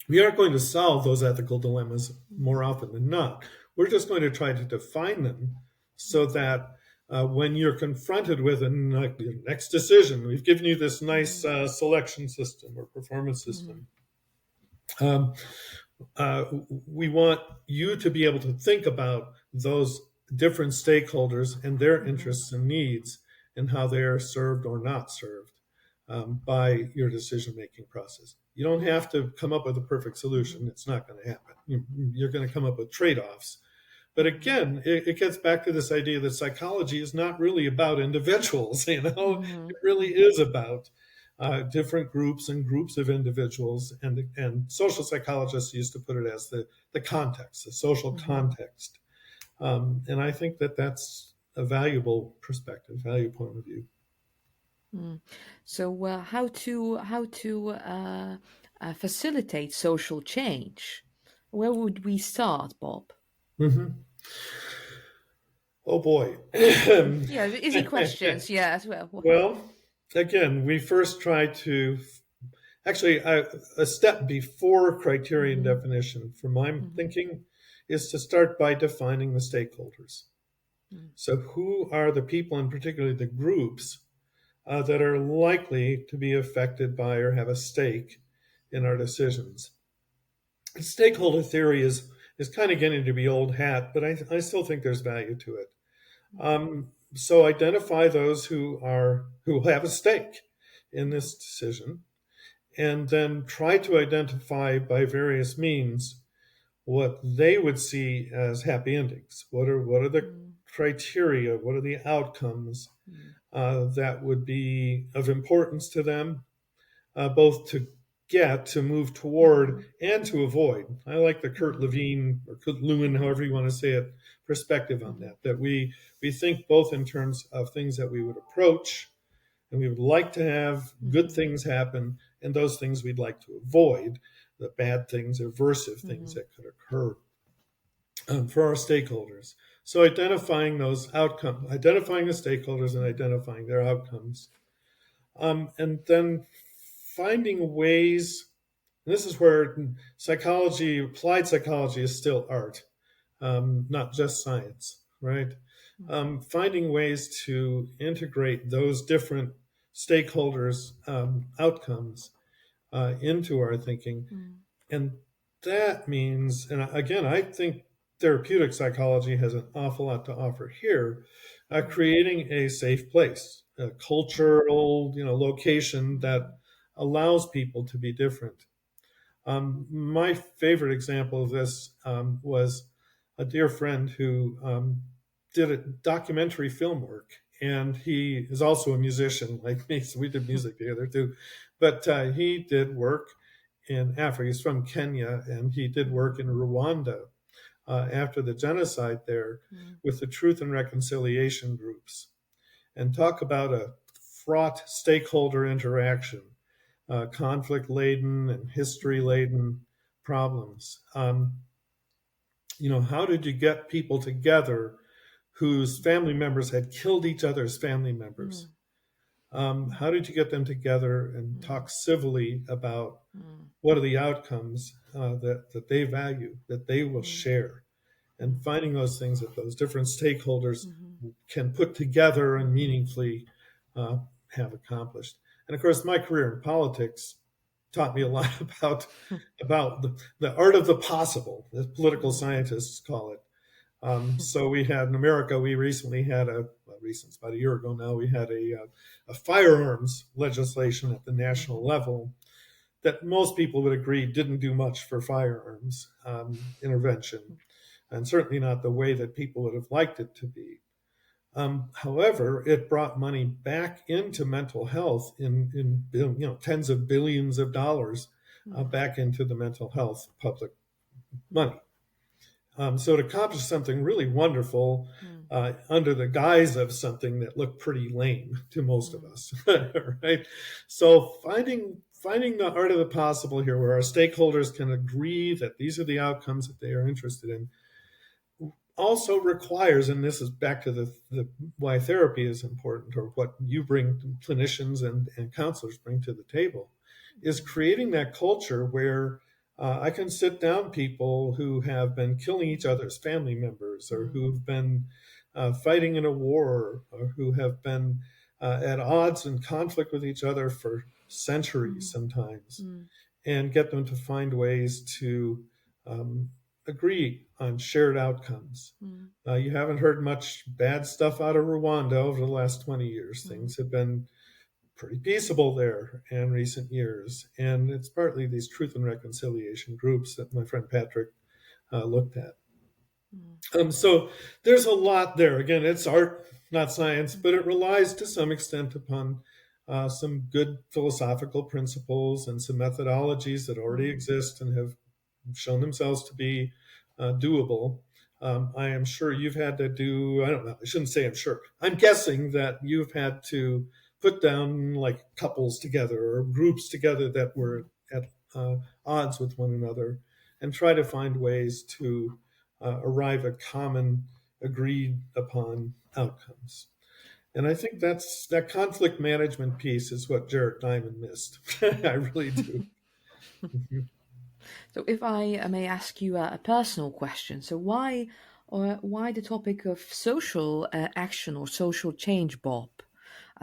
we aren't going to solve those ethical dilemmas more often than not. We're just going to try to define them so that when you're confronted with your next decision, we've given you this nice Mm-hmm. selection system or performance Mm-hmm. system. Um, uh, we want you to be able to think about those different stakeholders and their Mm-hmm. interests and needs and how they are served or not served by your decision making process. You don't have to come up with a perfect Mm-hmm. solution. It's not going to happen. You're going to come up with trade offs. But Mm-hmm. again, it gets back to this idea that psychology is not really about individuals. Mm-hmm. It really is about different groups and groups of individuals. And social psychologists used to put it as the context, the social Mm-hmm. context. And I think that that's a valuable perspective, valuable point of view. Mm. So, how to facilitate social change? Where would we start, Bob? Hmm. Oh boy. Yeah, easy questions. Yeah, as well. Well, again, we first try to actually a step before criterion Mm-hmm. definition, from my Mm-hmm. thinking, is to start by defining the stakeholders. So, who are the people, and particularly the groups, that are likely to be affected by or have a stake in our decisions? Stakeholder theory is kind of getting to be old hat, but I still think there's value to it. So identify those who have a stake in this decision, and then try to identify by various means what they would see as happy endings. What are the criteria, what are the outcomes mm, that would be of importance to them, both to get, to move toward, mhm, and to avoid. I like the Kurt mhm, Lewin or Kurt Lewin, mhm, however you want to say it, perspective on mhm, that. That we think both in terms of things that we would approach and we would like to have good mhm, things happen, and those things we'd like to avoid, the bad things, aversive things mhm, that could occur for our stakeholders. So identifying those outcomes, identifying the stakeholders and identifying their outcomes, and then finding ways. And this is where psychology, applied psychology, is still art, not just science, right? mhm, Finding ways to integrate those different stakeholders' outcomes into our thinking. mhm, And that means, and again, I think therapeutic psychology has an awful lot to offer here, mhm, creating a safe place, a mhm, cultural, location mhm, that allows people to be different. My favorite example of this was a dear friend who did a documentary film work, and he is also a musician like me, so we did music together too. But he did work in Africa. He's from Kenya, and he did work mhm, in Rwanda after the genocide there mhm, with the Truth and Reconciliation groups, and talk about a fraught stakeholder interaction, conflict laden and history mhm, laden problems. How did you get people together whose family members had killed each other's family members? mhm, How did you get them together and mhm, talk civilly about mhm, what are the outcomes that they value, that they will mhm, share? And mhm, finding those things that those different stakeholders mhm, can put together and mhm, meaningfully uh, have accomplished. And of course, my career in politics taught me a mhm, lot about the art of the possible, as political mhm, scientists call it. So we had in America, we recently had recent, about a year ago now, we had a firearms legislation at the national mhm, level that most people would agree didn't do much for firearms intervention, and certainly not the way that people would have liked it to be. However, it brought money back into mental health in tens of billions of dollars mhm, back into the mental health public mhm, money. So it accomplished something really wonderful mhm, under the guise of something that looked pretty lame to most of mhm, us, right? So finding the art of the possible here, where our stakeholders can agree that these are the outcomes that they are interested in, also requires, and this is back to the why therapy is important, or what you bring, clinicians and counselors bring to the table, is mhm, creating that culture where I can sit down people who have been killing each mhm, other's family members, or mhm, who've been fighting in a war, or who have been at odds and conflict with each other for centuries mhm, sometimes, mhm, and get them to find ways to um, agree on shared outcomes. mhm, You haven't heard much bad stuff out of Rwanda over the last 20 years. mhm, Things have been pretty peaceable there in recent years. And it's partly these truth and reconciliation groups that my friend Patrick looked at. mhm, So there's a lot there. Again, it's art, not science, but mhm, it relies to some extent upon some good philosophical principles and some methodologies that already mhm, exist and have shown themselves to be doable. I am sure you've had to do, I don't know, I shouldn't say I'm sure. I'm guessing that you've had to put down like couples together or groups together that were mhm, at odds with one another and try to find ways to arrive at common, agreed upon outcomes. And I think that conflict management piece is what Jared Diamond missed. I really do. So, if I may ask you a personal question, so why the topic of social action or social change, Bob?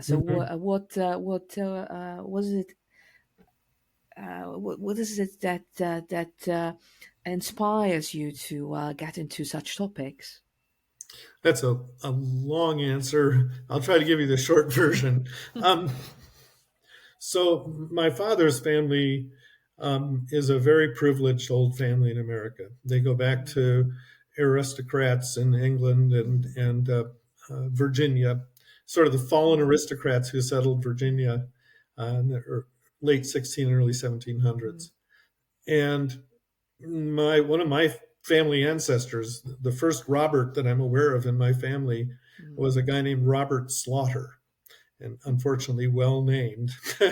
So, Mhm. what was it? What is it that inspires you to get into such topics? That's a long answer. I'll try to give you the short version. Um, so, my father's family is a very privileged old family in America. They go back Mm, to aristocrats in England and Virginia, sort of the fallen aristocrats who settled Virginia in the late 16 and early mm, 1700s. And one of my family ancestors, the first Robert that I'm aware of in my family, mm, was a guy named Robert Slaughter, and unfortunately well named,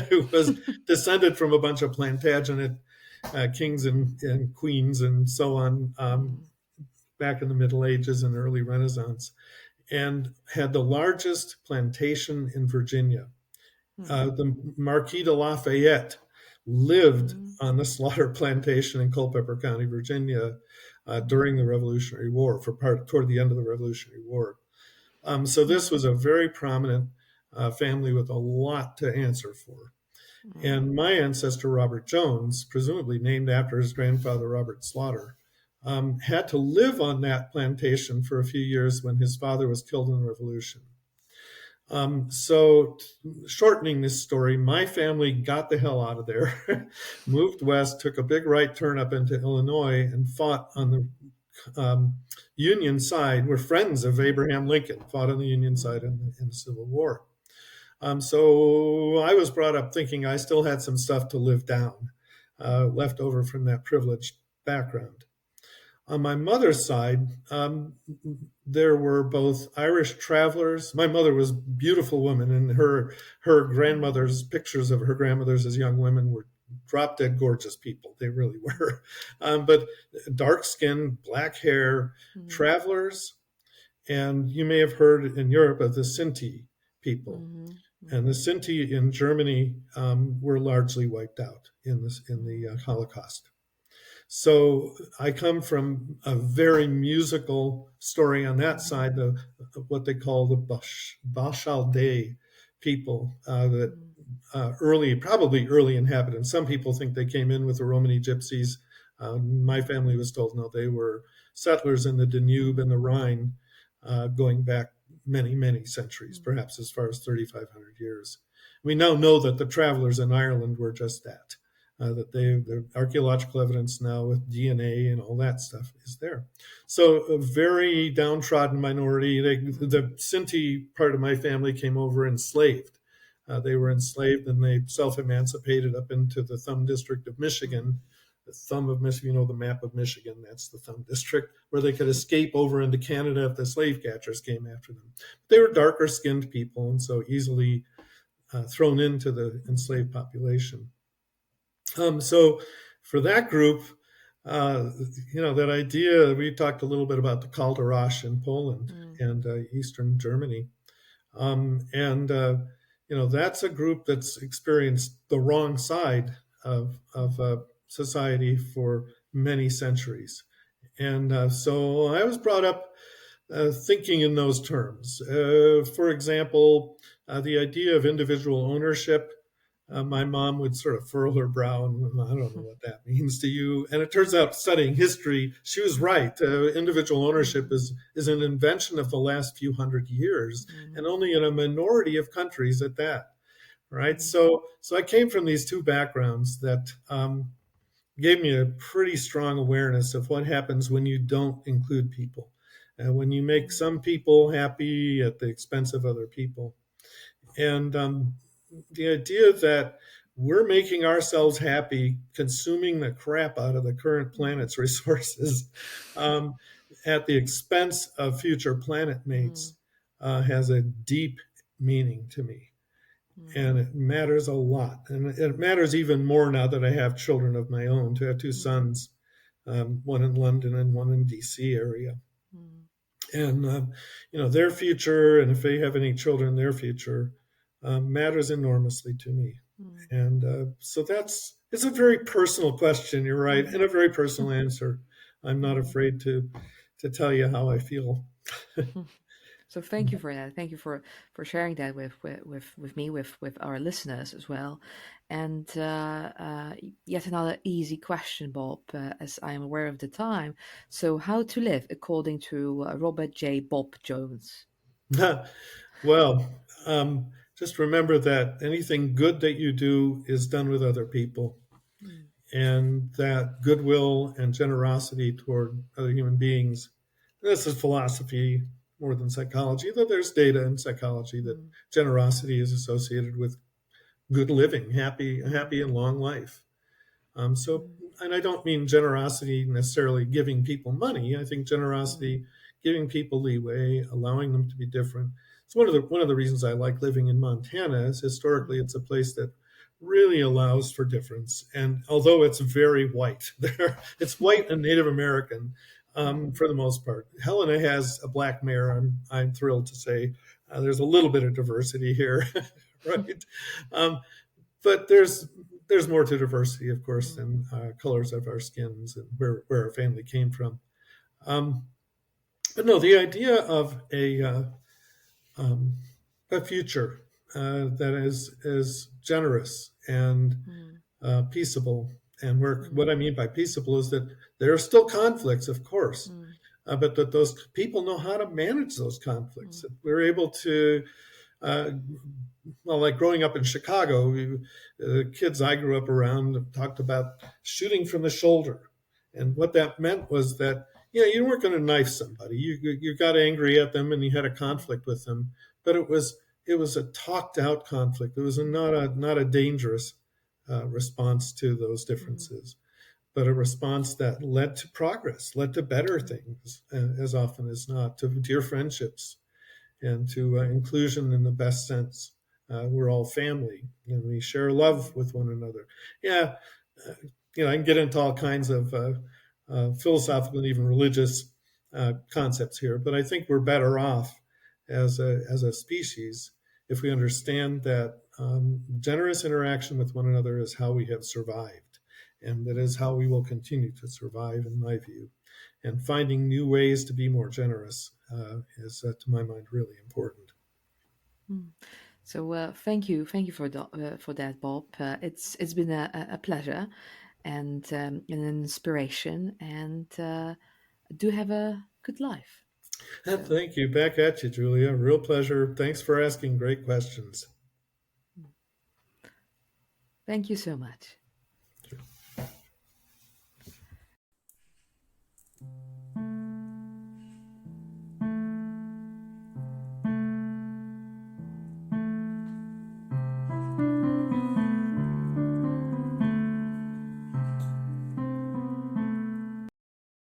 who was descended from a bunch of Plantagenet kings and queens and so on, mm, back in the Middle Ages and early Renaissance, and had the largest plantation in Virginia. mm, The Marquis de Lafayette lived mm, on the Slaughter Plantation in Culpeper County, Virginia, mm, during the Revolutionary War, toward the end of the Revolutionary War. So mm, this was a very prominent family with a lot to answer for. mm, And my ancestor, Robert Jones, presumably named after his grandfather, Robert Slaughter, had to live on that plantation for a few years when his father was killed in the Revolution. So, shortening this story, my family got the hell out of there, moved west, took a big right turn up into Illinois, and fought on the Union side. We're friends of Abraham Lincoln, fought on the Union mm, side in the Civil War. So I was brought up thinking I still had some stuff to live down, left over from that privileged background. On my mother's side, there were both Irish travelers. My mother was a beautiful woman, and her mm, grandmother's pictures of her grandmothers as young women were drop dead gorgeous people. They really were. But dark skin, black hair, mm, travelers, and you may have heard in Europe of the Sinti people. mhm, And the mhm, Sinti in Germany were largely wiped out in mm, the Holocaust. So I come from a very musical story on that mhm, side, what they call the Bashaldeh people, that mm, probably early inhabitants. Some people think they came in with the Romany gypsies. My mm, family was told no, they were settlers in the Danube and the Rhine, going back many, many centuries, mm, perhaps as far as 3,500 years. We now know that the travelers in Ireland were just that. The archaeological evidence now with DNA and all that stuff is there. So a very downtrodden minority. mm, The Sinti part of my family came over enslaved. They were mm, enslaved and they self-emancipated up into the Thumb District of mm, Michigan. The Thumb of Michigan, you know, the map of Michigan, that's the Thumb District, where they could escape over into Canada if the slave catchers came after them. They were darker skinned people and so easily thrown into the enslaved population. So for that group, uh, that idea, we talked a little bit about the Kalderash in Poland mm, and Eastern Germany. And that's a group that's experienced the wrong side of society for many centuries. And so I was brought up thinking in those terms. For example, the idea of individual ownership. My mom would sort of furl her brow and I don't know what that means to you. And it turns out, studying history, she was right. Individual ownership mm, is an invention of the last few hundred years, and mm, only in a minority of countries at that. Right. mm, So I came from these two backgrounds that gave me a pretty strong awareness of what happens when you don't include people, and when you make mm, some people happy at the expense of other people. And the idea that we're making ourselves happy consuming the crap out of the current mm, planet's resources, um, at the expense of future planet mm, mates, has a deep meaning to me. And mm, it matters a lot. And it matters even more now that I have children of my own, to have two mm, sons, one in London and one in DC area. mm, And their future, and if they have any children, their future matters enormously to me. mm, And so it's a very personal question, you're right, and mhm, a very personal answer. I'm not mhm. afraid to tell you how I feel. So thank you for that. Thank you for sharing that with me, with our listeners as well. And yet another easy question, Bob, as I am aware of the time. So, how to live according to Robert J. Bob Jones? Well, just remember that anything good that you do is done with other people, Mm, and that goodwill and generosity toward other human beings This is philosophy more than psychology, though there's data in psychology that Mm, generosity is associated with good living, mm, happy and long life. So, mm, and I don't mean generosity necessarily giving people money. I think mm, generosity, giving people leeway, allowing them to be different. It's one of the reasons I like living in Montana is historically mm, it's a place that really allows for difference. And although it's very white, there it's white and Native American mm, for the most part. Helena has a black mayor. I'm thrilled to say there's a little bit of diversity here, right? Um, but there's more to diversity, of course, mm, than colors of our skins and where our family came from. Um, but no, the idea of um, a future that is generous and mm, peaceable, and where what mm, I mean by peaceable is that there are still conflicts, of course, mm, but that those people know how to manage those conflicts. mm, That we're able to uh, well, like growing up in Chicago, kids I grew up around talked about shooting from the shoulder, and what that meant was that you weren't going to knife somebody. You got angry at them and you had a mm, conflict with them, but it was a talked out conflict. It was not a dangerous response to those mm, differences, but a response that led to progress, led to better mm, things, as often as not, to dear friendships and to inclusion in the best sense. We're all family and we share love mm, with one another. Yeah, uh, I can get into all kinds of philosophical and even religious concepts here, but I think we're better off as a species if we understand that generous interaction with one another is how we have survived, and that is mm, how we will continue to survive, in my view. And finding new ways to be more generous is, to my mind, really important. mm. So thank you for that, Bob. It's been a pleasure and an inspiration, and do have a good life. So Thank you. Back at you, Julia. Real pleasure. Thanks for asking great questions. thank you so much.